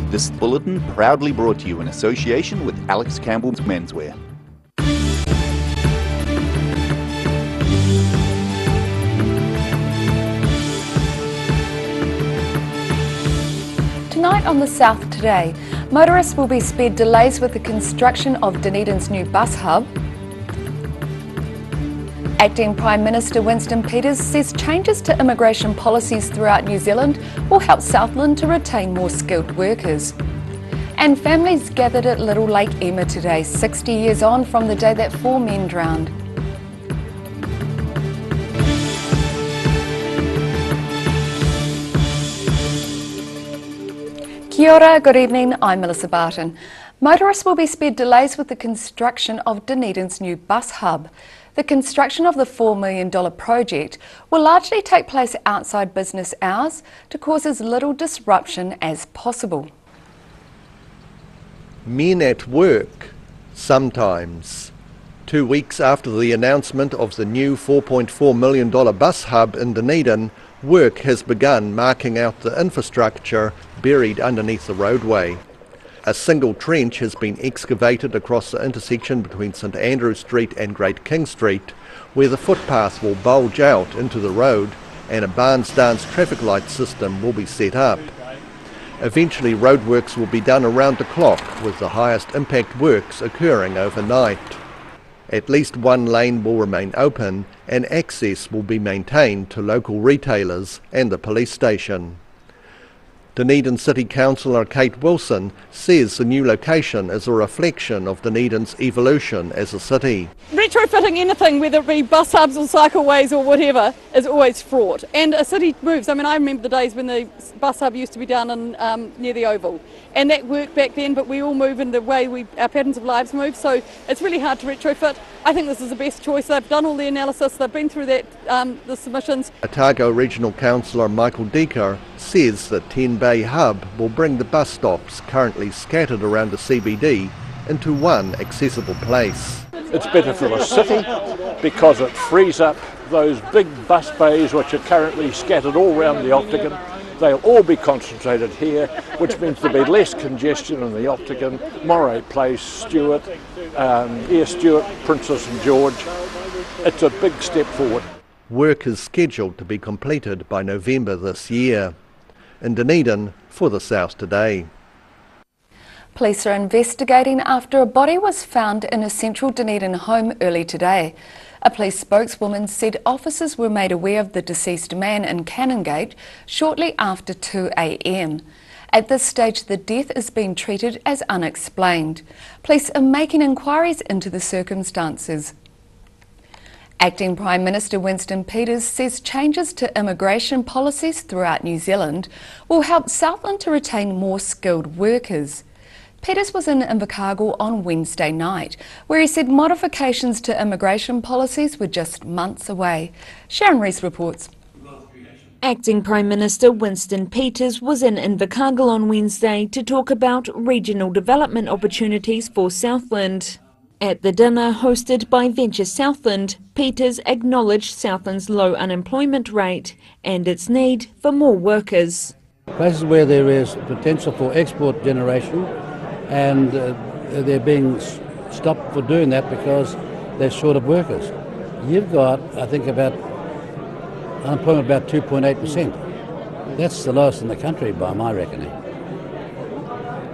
This bulletin proudly brought to you in association with Alex Campbell's Menswear. Tonight on the South Today, motorists will be spared delays with the construction of Dunedin's new bus hub. Acting Prime Minister Winston Peters says changes to immigration policies throughout New Zealand will help Southland to retain more skilled workers. And families gathered at Little Lake Emma today, 60 years on from the day that 4 men drowned. Kia ora, good evening, I'm Melissa Barton. Motorists will be spared delays with the construction of Dunedin's new bus hub. The construction of the $4 million project will largely take place outside business hours to cause as little disruption as possible. Men at work, sometimes. 2 weeks after the announcement of the new $4.4 million bus hub in Dunedin, work has begun marking out the infrastructure buried underneath the roadway. A single trench has been excavated across the intersection between St Andrew Street and Great King Street, where the footpath will bulge out into the road and a Barnes Dance traffic light system will be set up. Eventually roadworks will be done around the clock, with the highest impact works occurring overnight. At least one lane will remain open and access will be maintained to local retailers and the police station. Dunedin City Councillor Kate Wilson says the new location is a reflection of Dunedin's evolution as a city. Retrofitting anything, whether it be bus hubs or cycleways or whatever, is always fraught. And a city moves. I mean, I remember the days when the bus hub used to be down in, near the Oval. And that worked back then, but we all move in the way our patterns of lives move. So it's really hard to retrofit. I think this is the best choice. They've done all the analysis, they've been through that, the submissions. Otago Regional Councillor Michael Deaker says the 10-bay hub will bring the bus stops currently scattered around the CBD into one accessible place. It's better for the city because it frees up those big bus bays which are currently scattered all around the Octagon. They'll all be concentrated here, which means there'll be less congestion in the Octagon, Moray Place, Stewart, Eyre Stewart, Princess and George. It's a big step forward. Work is scheduled to be completed by November this year. In Dunedin, for the South Today. Police are investigating after a body was found in a central Dunedin home early today. A police spokeswoman said officers were made aware of the deceased man in Canongate shortly after 2 a.m. At this stage, the death is being treated as unexplained. Police are making inquiries into the circumstances. Acting Prime Minister Winston Peters says changes to immigration policies throughout New Zealand will help Southland to retain more skilled workers. Peters was in Invercargill on Wednesday night, where he said modifications to immigration policies were just months away. Sharon Rees reports. Acting Prime Minister Winston Peters was in Invercargill on Wednesday to talk about regional development opportunities for Southland. At the dinner hosted by Venture Southland, Peters acknowledged Southland's low unemployment rate and its need for more workers. Places where there is potential for export generation, and they're being stopped for doing that because they're short of workers. You've got, I think, about unemployment about 2.8%. That's the lowest in the country by my reckoning.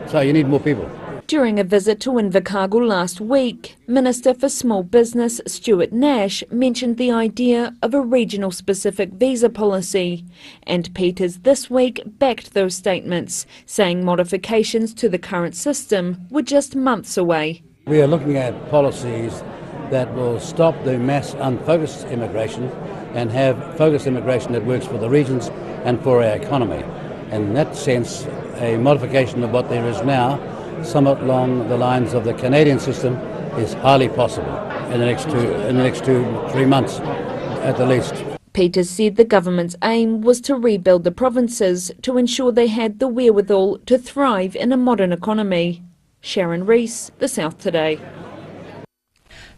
So you need more people. During a visit to Invercargill last week, Minister for Small Business Stuart Nash mentioned the idea of a regional-specific visa policy, and Peters this week backed those statements, saying modifications to the current system were just months away. We are looking at policies that will stop the mass unfocused immigration and have focused immigration that works for the regions and for our economy. And in that sense, a modification of what there is now, somewhat along the lines of the Canadian system, is highly possible in the next 2-3 months at the least. Peters said the government's aim was to rebuild the provinces to ensure they had the wherewithal to thrive in a modern economy. Sharon Rees, The South Today.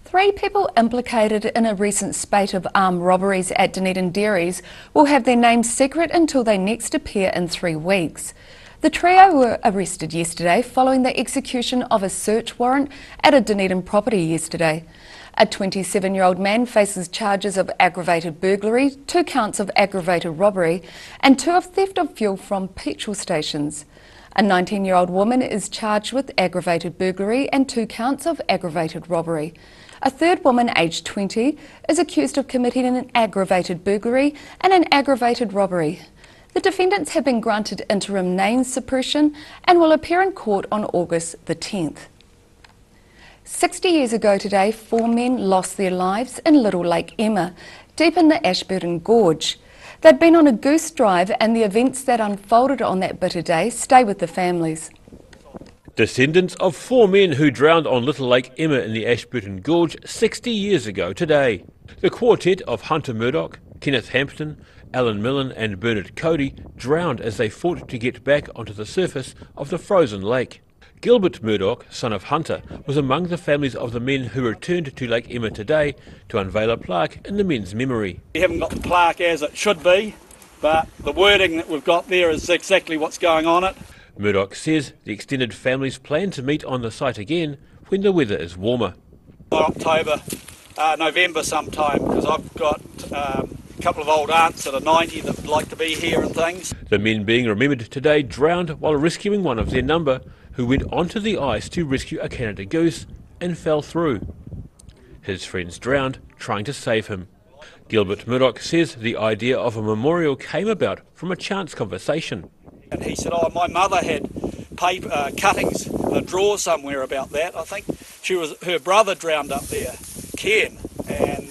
3 people implicated in a recent spate of armed robberies at Dunedin dairies will have their names secret until they next appear in 3 weeks. The trio were arrested yesterday following the execution of a search warrant at a Dunedin property yesterday. A 27-year-old man faces charges of aggravated burglary, 2 counts of aggravated robbery and 2 of theft of fuel from petrol stations. A 19-year-old woman is charged with aggravated burglary and 2 counts of aggravated robbery. A third woman, aged 20, is accused of committing an aggravated burglary and an aggravated robbery. The defendants have been granted interim name suppression and will appear in court on August the 10th. 60 years ago today, 4 men lost their lives in Little Lake Emma, deep in the Ashburton Gorge. They'd been on a goose drive and the events that unfolded on that bitter day stay with the families. Descendants of 4 men who drowned on Little Lake Emma in the Ashburton Gorge 60 years ago today. The quartet of Hunter Murdoch, Kenneth Hampton, Alan Millen and Bernard Cody drowned as they fought to get back onto the surface of the frozen lake. Gilbert Murdoch, son of Hunter, was among the families of the men who returned to Lake Emma today to unveil a plaque in the men's memory. We haven't got the plaque as it should be, but the wording that we've got there is exactly what's going on it. Murdoch says the extended families plan to meet on the site again when the weather is warmer. October, November sometime, because I've got a couple of old aunts that are 90 that would like to be here and things. The men being remembered today drowned while rescuing one of their number, who went onto the ice to rescue a Canada goose and fell through. His friends drowned trying to save him. Gilbert Murdoch says the idea of a memorial came about from a chance conversation. And he said, oh, my mother had paper cuttings in a drawer somewhere about that. I think her brother drowned up there, Ken, and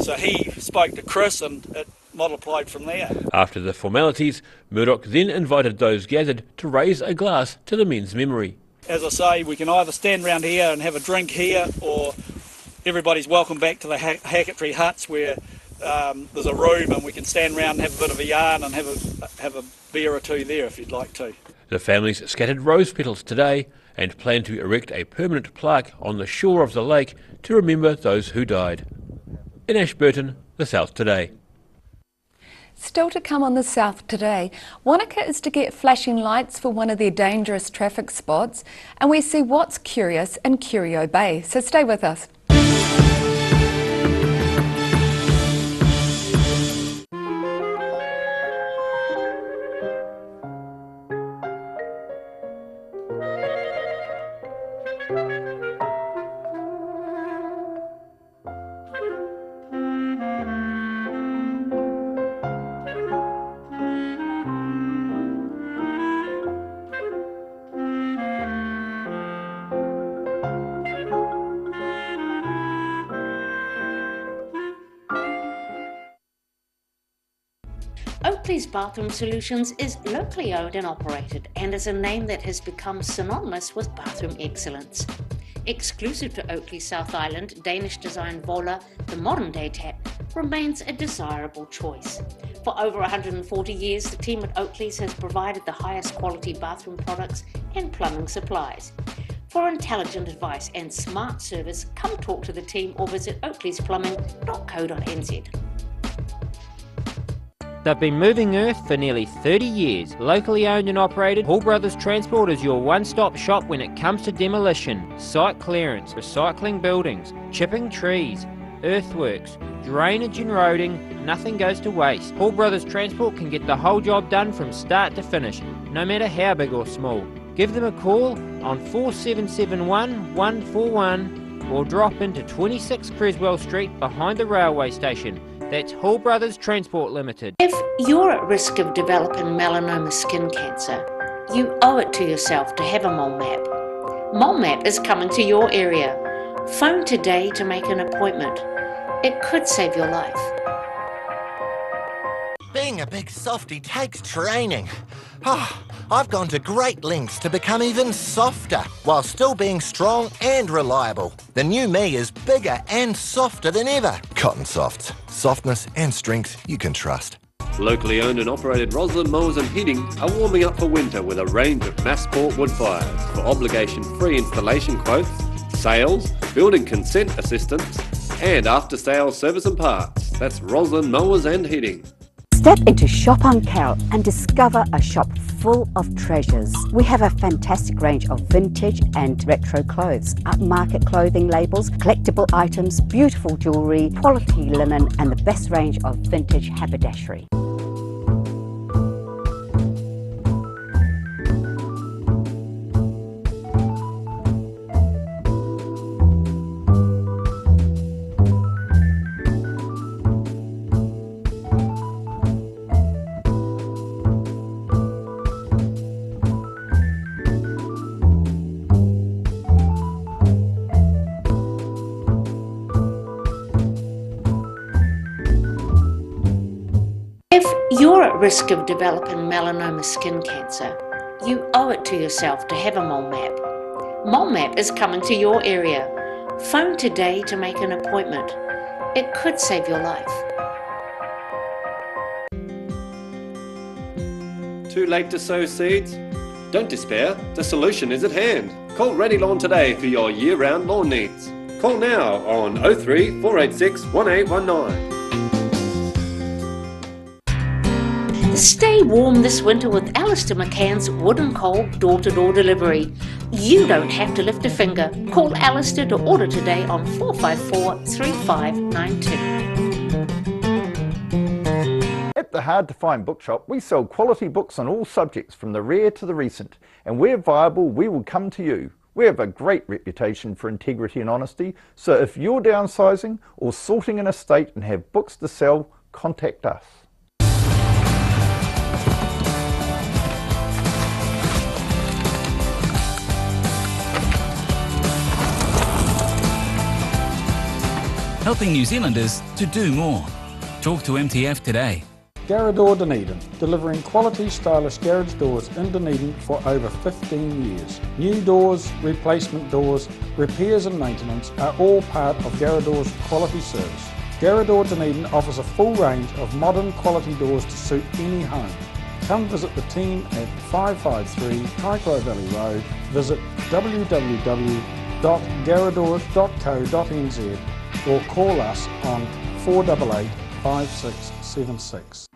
so he spoke to Chris and it multiplied from there. After the formalities, Murdoch then invited those gathered to raise a glass to the men's memory. As I say, we can either stand round here and have a drink here, or everybody's welcome back to the Hacketry huts where there's a room and we can stand round and have a bit of a yarn and have a beer or 2 there if you'd like to. The families scattered rose petals today and plan to erect a permanent plaque on the shore of the lake to remember those who died. In Ashburton, the South Today. Still to come on the South Today, Wanaka is to get flashing lights for one of their dangerous traffic spots, and we see what's curious in Curio Bay, so stay with us. Oakley's Bathroom Solutions is locally owned and operated and is a name that has become synonymous with bathroom excellence. Exclusive to Oakley South Island, Danish design Vola, the modern day tap, remains a desirable choice. For over 140 years, the team at Oakley's has provided the highest quality bathroom products and plumbing supplies. For intelligent advice and smart service, come talk to the team or visit oakleysPlumbing.co.nz. They've been moving earth for nearly 30 years. Locally owned and operated, Hall Brothers Transport is your one-stop shop when it comes to demolition, site clearance, recycling buildings, chipping trees, earthworks, drainage and roading. Nothing goes to waste. Hall Brothers Transport can get the whole job done from start to finish, no matter how big or small. Give them a call on 4771 141 or drop into 26 Creswell Street behind the railway station. That's Hall Brothers Transport Limited. If you're at risk of developing melanoma skin cancer, you owe it to yourself to have a mole map. Mole map is coming to your area. Phone today to make an appointment. It could save your life. Being a big softie takes training. I've gone to great lengths to become even softer while still being strong and reliable. The new me is bigger and softer than ever. Cotton Softs. Softness and strength you can trust. Locally owned and operated Roslyn Mowers and Heating are warming up for winter with a range of Massport wood fires. For obligation-free installation quotes, sales, building consent assistance, and after-sales service and parts. That's Roslyn Mowers and Heating. Step into Shop on Carol and discover a shop full of treasures. We have a fantastic range of vintage and retro clothes, upmarket clothing labels, collectible items, beautiful jewellery, quality linen and the best range of vintage haberdashery. If you're at risk of developing melanoma skin cancer, you owe it to yourself to have a mole map. Mole map is coming to your area. Phone today to make an appointment. It could save your life. Too late to sow seeds? Don't despair, the solution is at hand. Call Ready Lawn today for your year-round lawn needs. Call now on 03 486 1819. Stay warm this winter with Alistair McCann's Wooden Coal door-to-door delivery. You don't have to lift a finger. Call Alistair to order today on 454-3592. At the Hard to Find Bookshop, we sell quality books on all subjects from the rare to the recent, and where viable, we will come to you. We have a great reputation for integrity and honesty, so if you're downsizing or sorting an estate and have books to sell, contact us. Helping New Zealanders to do more. Talk to MTF today. Garrador Dunedin, delivering quality stylish garage doors in Dunedin for over 15 years. New doors, replacement doors, repairs and maintenance are all part of Garrador's quality service. Garrador Dunedin offers a full range of modern quality doors to suit any home. Come visit the team at 553 Kaikoura Valley Road. Visit www.garrador.co.nz or call us on 488 5676.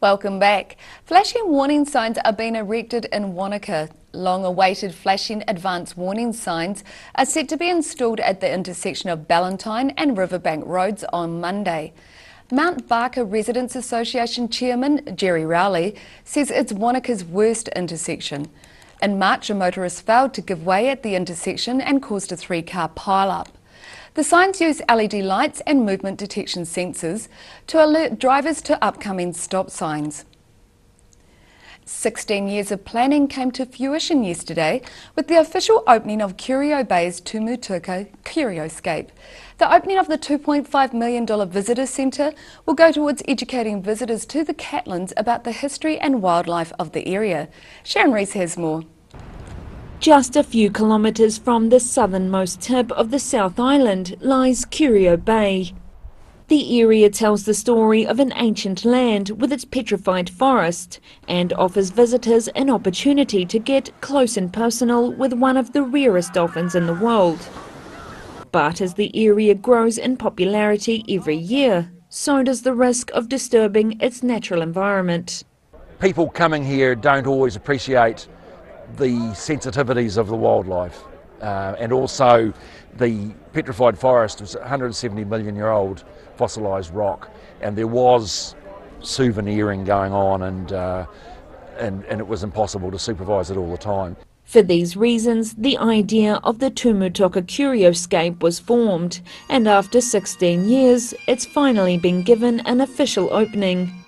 Welcome back. Flashing warning signs are being erected in Wanaka. Long-awaited flashing advance warning signs are set to be installed at the intersection of Ballantyne and Riverbank Roads on Monday. Mount Barker Residents Association Chairman Jerry Rowley says it's Wanaka's worst intersection. In March, a motorist failed to give way at the intersection and caused a 3-car pile-up. The signs use LED lights and movement detection sensors to alert drivers to upcoming stop signs. 16 years of planning came to fruition yesterday with the official opening of Curio Bay's Tumutuka CURIOSCAPE. The opening of the $2.5 million visitor centre will go towards educating visitors to the Catlins about the history and wildlife of the area. Sharon Rees has more. Just a few kilometres from the southernmost tip of the South Island lies Curio Bay. The area tells the story of an ancient land with its petrified forest and offers visitors an opportunity to get close and personal with one of the rarest dolphins in the world. But as the area grows in popularity every year, so does the risk of disturbing its natural environment. People coming here don't always appreciate the sensitivities of the wildlife, and also the petrified forest was 170 million year old fossilised rock, and there was souveniring going on, and it was impossible to supervise it all the time. For these reasons, the idea of the Tumutuka CURIOSCAPE was formed, and after 16 years, it's finally been given an official opening.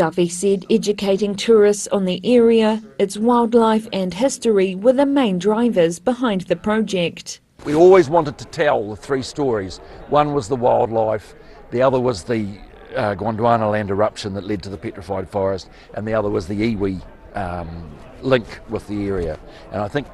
Duffy said educating tourists on the area, its wildlife and history were the main drivers behind the project. We always wanted to tell the three stories. One was the wildlife, the other was the Gondwana land eruption that led to the petrified forest, and the other was the iwi link with the area. And I think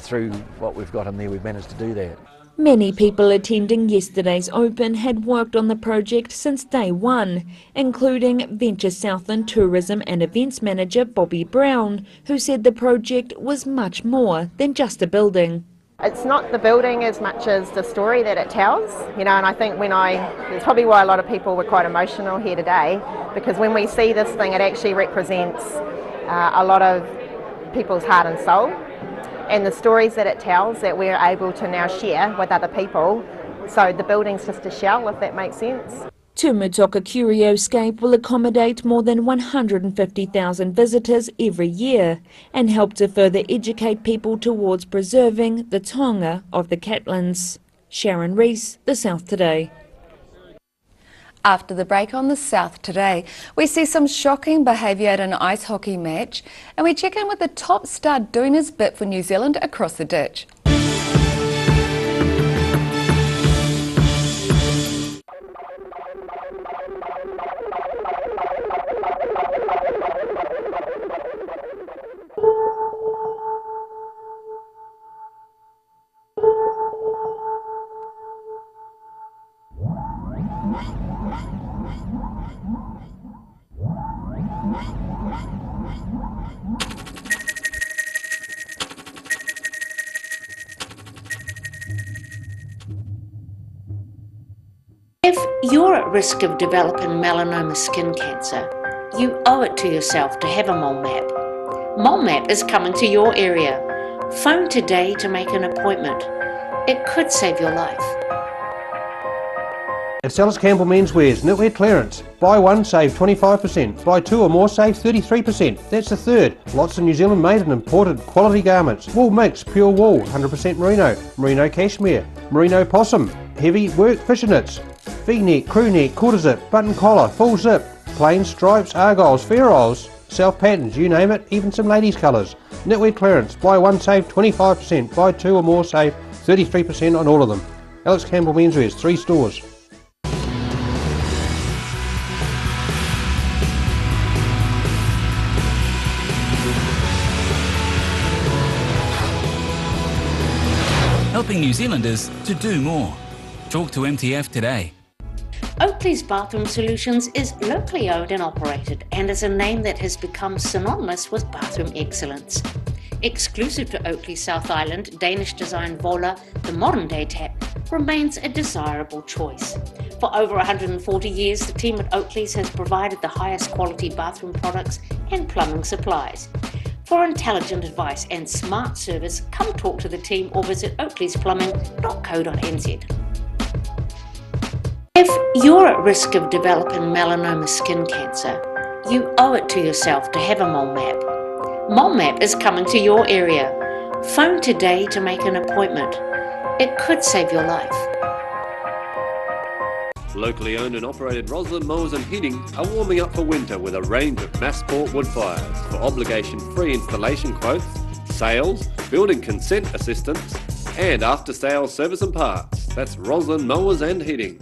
through what we've got in there, we've managed to do that. Many people attending yesterday's Open had worked on the project since day one, including Venture Southland Tourism and Events Manager Bobby Brown, who said the project was much more than just a building. It's not the building as much as the story that it tells, and I think it's probably why a lot of people were quite emotional here today, because when we see this thing, it actually represents a lot of people's heart and soul, and the stories that it tells that we're able to now share with other people. So the building's just a shell, if that makes sense. Tumutoka CURIOSCAPE will accommodate more than 150,000 visitors every year and help to further educate people towards preserving the taonga of the Catlins. Sharon Rees, The South Today. After the break on The South Today, we see some shocking behaviour at an ice hockey match, and we check in with the top star doing his bit for New Zealand across the ditch. If you're at risk of developing melanoma skin cancer, you owe it to yourself to have a mole map. Mole map is coming to your area. Phone today to make an appointment. It could save your life. At Alice Campbell Menswear's knitwear clearance. Buy one, save 25%. Buy two or more, save 33%. That's a third. Lots of New Zealand made and imported quality garments. Wool mix, pure wool, 100% merino. Merino cashmere. Merino possum. Heavy work fishnets. V-neck, crew neck, quarter zip, button collar, full zip. Plain stripes, argyles, ferrules. Self patterns, you name it, even some ladies' colours. Knitwear clearance. Buy one, save 25%. Buy two or more, save 33% on all of them. Alex Campbell Menswear's, 3 stores. Helping New Zealanders to do more. Talk to MTF today. Oakley's Bathroom Solutions is locally owned and operated and is a name that has become synonymous with bathroom excellence. Exclusive to Oakley South Island, Danish design Vola, the modern day tap, remains a desirable choice. For over 140 years, the team at Oakley's has provided the highest quality bathroom products and plumbing supplies. For intelligent advice and smart service, come talk to the team or visit oakleysPlumbing.co.nz. If you're at risk of developing melanoma skin cancer, you owe it to yourself to have a mole map. Mole map is coming to your area. Phone today to make an appointment. It could save your life. Locally owned and operated Roslyn Mowers and Heating are warming up for winter with a range of Massport wood fires. For obligation-free installation quotes, sales, building consent assistance, and after-sales service and parts. That's Roslyn Mowers and Heating.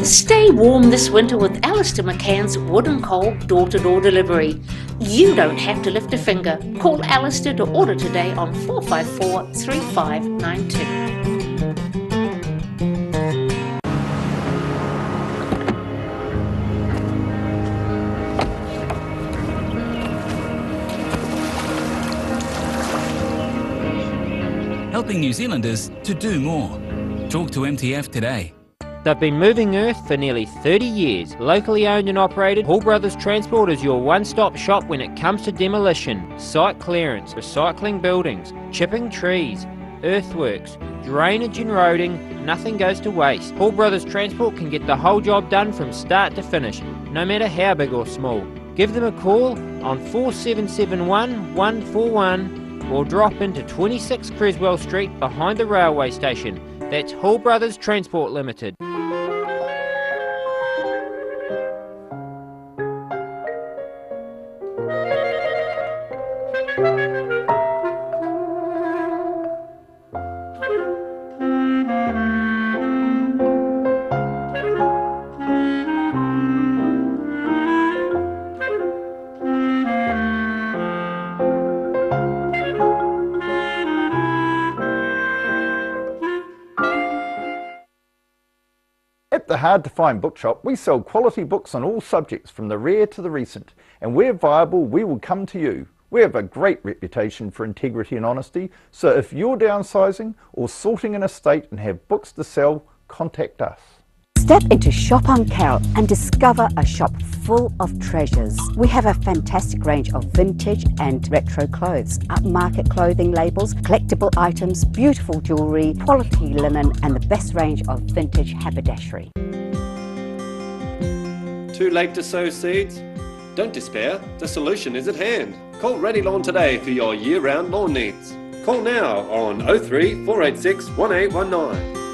Stay warm this winter with Alistair McCann's Wood and Coal door-to-door delivery. You don't have to lift a finger. Call Alistair to order today on 454 3592. Helping New Zealanders to do more. Talk to MTF today. They've been moving earth for nearly 30 years. Locally owned and operated, Hall Brothers Transport is your one-stop shop when it comes to demolition, site clearance, recycling buildings, chipping trees, earthworks, drainage and roading. Nothing goes to waste. Hall Brothers Transport can get the whole job done from start to finish, no matter how big or small. Give them a call on 4771 141 or drop into 26 Creswell Street behind the railway station. That's Hall Brothers Transport Limited. the hard-to-find bookshop, we sell quality books on all subjects from the rare to the recent, and where viable, we will come to you. We have a great reputation for integrity and honesty, so if you're downsizing or sorting an estate and have books to sell, contact us. Step into Shop on Carol and discover a shop full of treasures. We have a fantastic range of vintage and retro clothes, upmarket clothing labels, collectible items, beautiful jewellery, quality linen and the best range of vintage haberdashery. Too late to sow seeds? Don't despair, the solution is at hand. Call Ready Lawn today for your year-round lawn needs. Call now on 03 486 1819.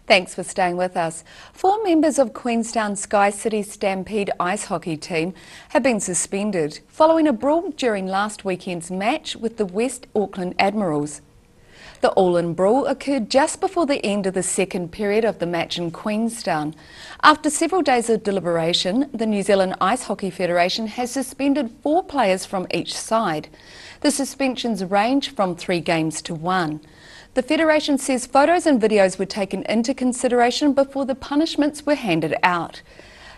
Thanks for staying with us. 4 members of Queenstown Sky City Stampede ice hockey team have been suspended following a brawl during last weekend's match with the West Auckland Admirals. The all-in brawl occurred just before the end of the second period of the match in Queenstown. After several days of deliberation, the New Zealand Ice Hockey Federation has suspended 4 players from each side. The suspensions range from 3 games to 1. The Federation says photos and videos were taken into consideration before the punishments were handed out.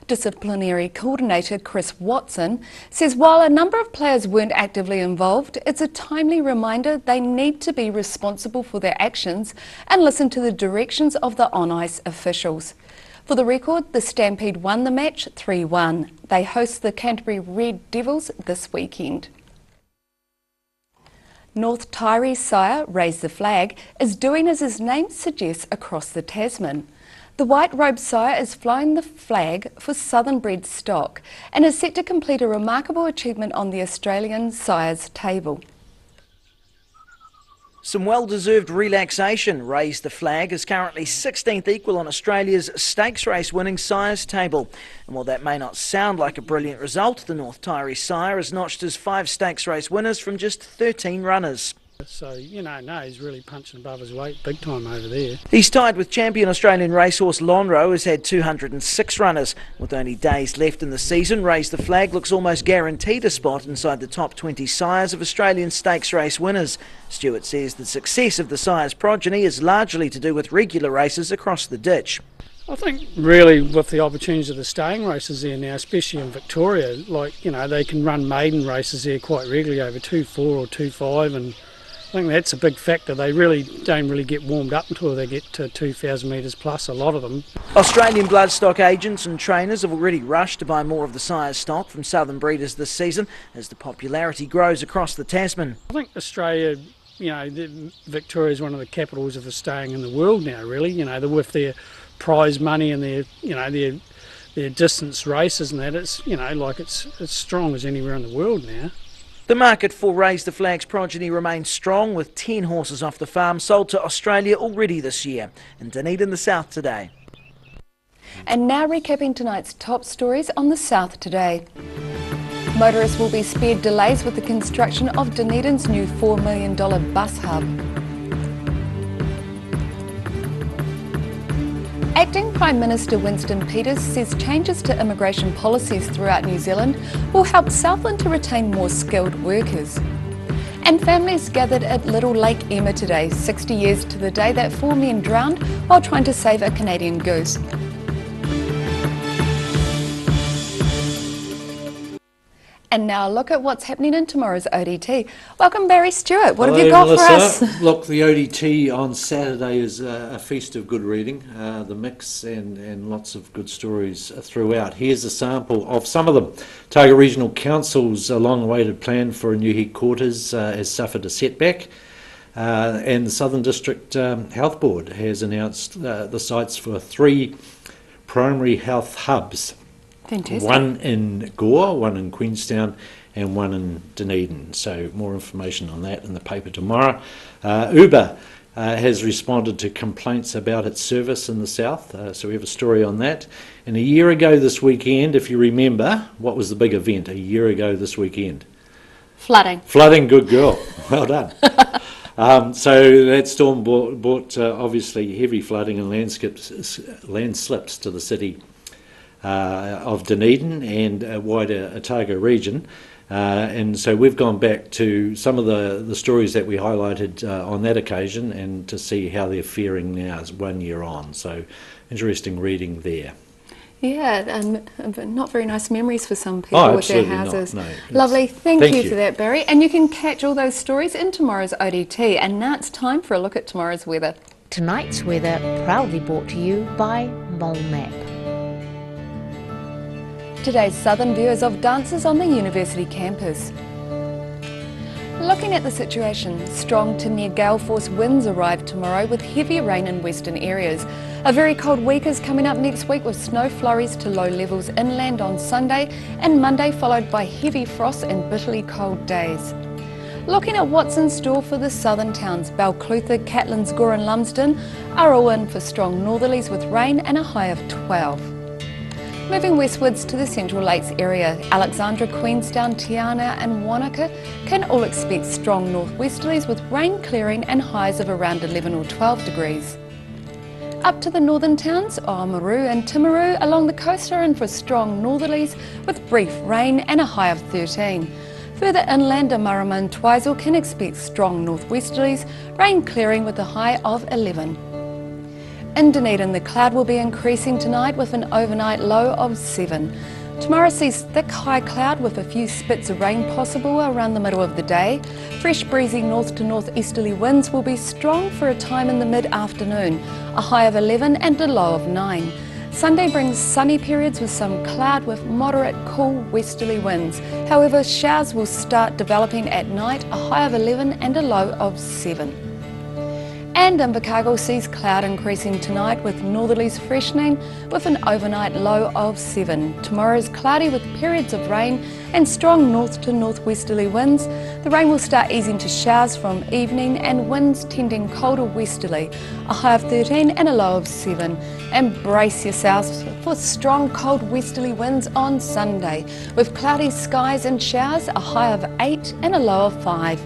Disciplinary Coordinator Chris Watson says while a number of players weren't actively involved, it's a timely reminder they need to be responsible for their actions and listen to the directions of the on-ice officials. For the record, the Stampede won the match 3-1. They host the Canterbury Red Devils this weekend. North Tyree sire Raise the Flag is doing as his name suggests across the Tasman. The white-robed sire is flying the flag for southern bred stock and is set to complete a remarkable achievement on the Australian Sires table. Some well-deserved relaxation. Raise the Flag is currently 16th equal on Australia's stakes race winning sires table. And while that may not sound like a brilliant result, the North Tyree sire has notched his 5 stakes race winners from just 13 runners. So, he's really punching above his weight big time over there. He's tied with champion Australian racehorse Lonhro, who's had 206 runners. With only days left in the season, Raise the Flag looks almost guaranteed a spot inside the top 20 sires of Australian stakes race winners. Stewart says the success of the sire's progeny is largely to do with regular races across the ditch. I think really with the opportunities of the staying races there now, especially in Victoria, they can run maiden races there quite regularly over 2.4 or 2.5, and I think that's a big factor. They don't get warmed up until they get to 2,000 metres plus, a lot of them. Australian bloodstock agents and trainers have already rushed to buy more of the sire's stock from southern breeders this season as the popularity grows across the Tasman. I think Australia, Victoria is one of the capitals of the staying in the world now, really. With their prize money and their distance races and that, it's strong as anywhere in the world now. The market for Raise the Flag's progeny remains strong, with 10 horses off the farm sold to Australia already this year. In Dunedin, the South Today. And now recapping tonight's top stories on the South Today. Motorists will be spared delays with the construction of Dunedin's new $4 million bus hub. Acting Prime Minister Winston Peters says changes to immigration policies throughout New Zealand will help Southland to retain more skilled workers. And families gathered at Little Lake Emma today, 60 years to the day that 4 men drowned while trying to save a Canadian goose. And now look at what's happening in tomorrow's ODT. Welcome Barry Stewart, what have you got Melissa. for us? Look, the ODT on Saturday is a feast of good reading, the mix and lots of good stories throughout. Here's a sample of some of them. Target Regional Council's long-awaited plan for a new headquarters has suffered a setback. And the Southern District Health Board has announced the sites for 3 primary health hubs. Fantastic. One in Gore, one in Queenstown, and one in Dunedin. So more information on that in the paper tomorrow. Uber has responded to complaints about its service in the south, so we have a story on that. And a year ago this weekend, if you remember, what was the big event a year ago this weekend? Flooding. Flooding, good girl. Well done. So that storm brought obviously heavy flooding and landslips to the city of Dunedin and wider Otago region. And so we've gone back to some of the stories that we highlighted on that occasion and to see how they're faring now as 1 year on. So interesting reading there. Yeah, not very nice memories for some people with their houses. No, lovely, thank you for that, Barry. And you can catch all those stories in tomorrow's ODT. And now it's time for a look at tomorrow's weather. Tonight's weather proudly brought to you by Mole Map. Today's southern view is of dancers on the university campus. Looking at the situation, strong to near gale force winds arrive tomorrow with heavy rain in western areas. A very cold week is coming up next week with snow flurries to low levels inland on Sunday and Monday, followed by heavy frost and bitterly cold days. Looking at what's in store for the southern towns, Balclutha, Catlins, Gore and Lumsden are all in for strong northerlies with rain and a high of 12. Moving westwards to the Central Lakes area, Alexandra, Queenstown, Tiana and Wanaka can all expect strong northwesterlies with rain clearing and highs of around 11 or 12 degrees. Up to the northern towns, Oamaru and Timaru along the coast are in for strong northerlies with brief rain and a high of 13. Further inland, Marama and Twizel can expect strong northwesterlies, rain clearing with a high of 11. In Dunedin, the cloud will be increasing tonight with an overnight low of 7. Tomorrow sees thick high cloud with a few spits of rain possible around the middle of the day. Fresh breezy north to northeasterly winds will be strong for a time in the mid-afternoon, a high of 11 and a low of 9. Sunday brings sunny periods with some cloud with moderate cool westerly winds. However, showers will start developing at night, a high of 11 and a low of 7. And Invercargill sees cloud increasing tonight with northerlies freshening with an overnight low of 7. Tomorrow is cloudy with periods of rain and strong north to northwesterly winds. The rain will start easing to showers from evening and winds tending colder westerly, a high of 13 and a low of 7. And brace yourselves for strong cold westerly winds on Sunday with cloudy skies and showers, a high of 8 and a low of 5.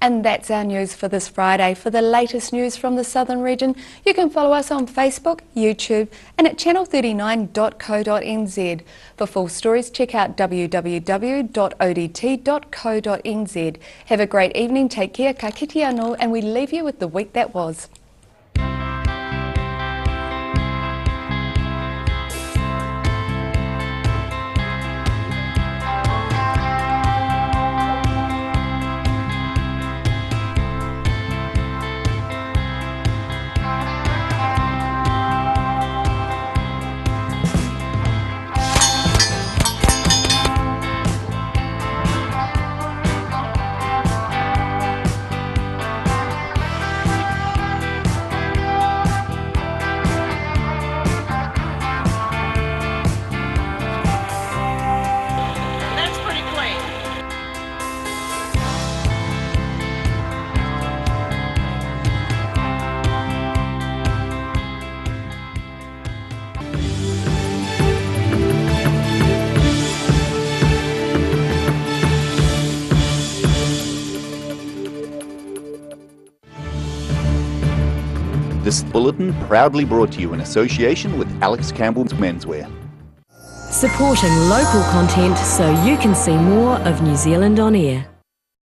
And that's our news for this Friday. For the latest news from the southern region, you can follow us on Facebook, YouTube and at channel39.co.nz. For full stories, check out www.odt.co.nz. Have a great evening, take care, ka kite anō, and we leave you with the week that was. This bulletin proudly brought to you in association with Alex Campbell's Menswear. Supporting local content so you can see more of New Zealand on air.